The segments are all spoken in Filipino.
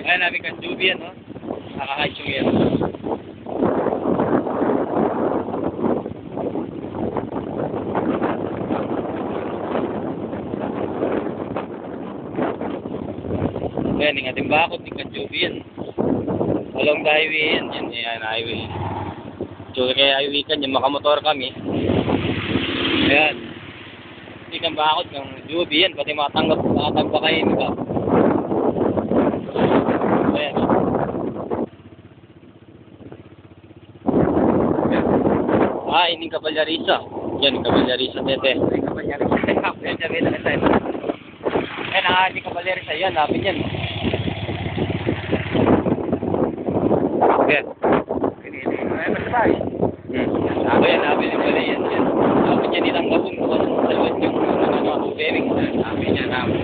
Ayan, namin kan Juby yan, no? Nakakachong yan. Ayan, yung ating bakod, yung kan Juby yan. Along the highway yan, yan, highway. So, kaya highway kan, yung makamotor kami. Ayan. Hindi kang bakod, yung Juby yan, pati makatanggap pa kayo, di ba? Ayan. Ah, ini Caballarisa. Yan, Caballarisa, tete. Caballarisa. Ayan, ini Caballarisa. Yan, lapit yan. Ayan. Ay, masabay. Ayan, lapit yung bali yan. Lapit yan, ilang gawin ko. Salwat yung bearing. Lapit yan, lapit.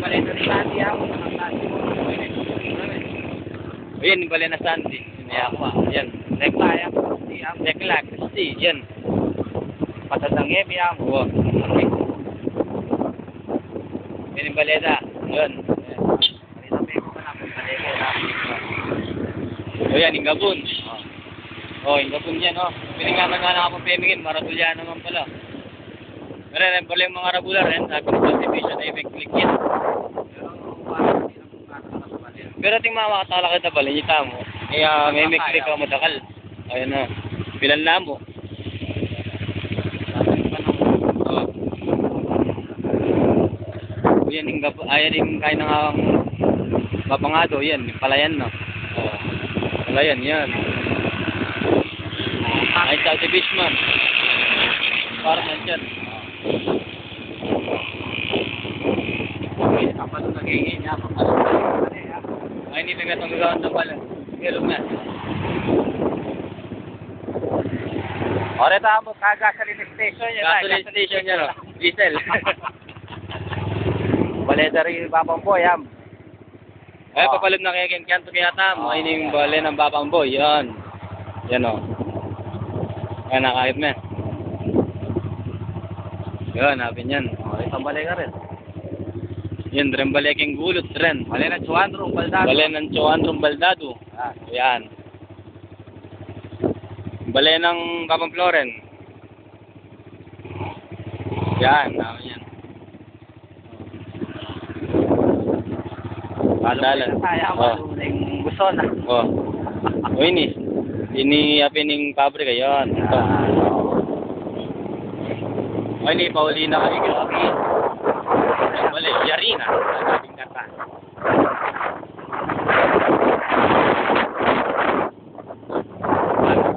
Balik na ni Sandy ako. Ayan, bali na Sandy. Yan. Nekla, Christy. Yan. Patadang ebi ako. Oo. Yan yung baleda. Yan. O yan, yung gabon. O, yung gabon yan, o. Piningaman nga na ako pemigin, maratulya naman pala. Meron pala yung mga regular yan, sabi ng subdivision na i-click yan. Pero ting makakatala kita pala, kita mo. Kaya may click ako madakal. Ayan na. Pilan na mo. Yan yung gabon, ayan yung kain ng babangado, yan, yung palayan, no. Palayan, yan. Ay, subdivision. Para nandiyan. Kapag nagiging niya ako. Ay, hindi nagatanggawan na pala. Meron na. Ore tamo, kagasolina station niya. Gasoline station niya, no. Diesel. Baleda rin yung Babang Boy, am. Ay, papalog na kaya kanto kaya tamo. Ay, yung bale ng Babang Boy. Yan. Yan, o. Yan, nakahit na. Yan, napin yan. Ore, tambali ka rin. Yan, rin baliking gulot, rin. Bale na Chuandro, Baldado. Bale ng Chuandro Baldado. Yan. Bale ng Papamploren. Yan, namin yan. Padalan. Yung gusto na. Oh. O ini apining pabrika yon. Ito. O ini Paulina kami kami. Bale, Yarina. Ating kata.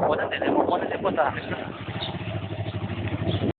Muna din po ta.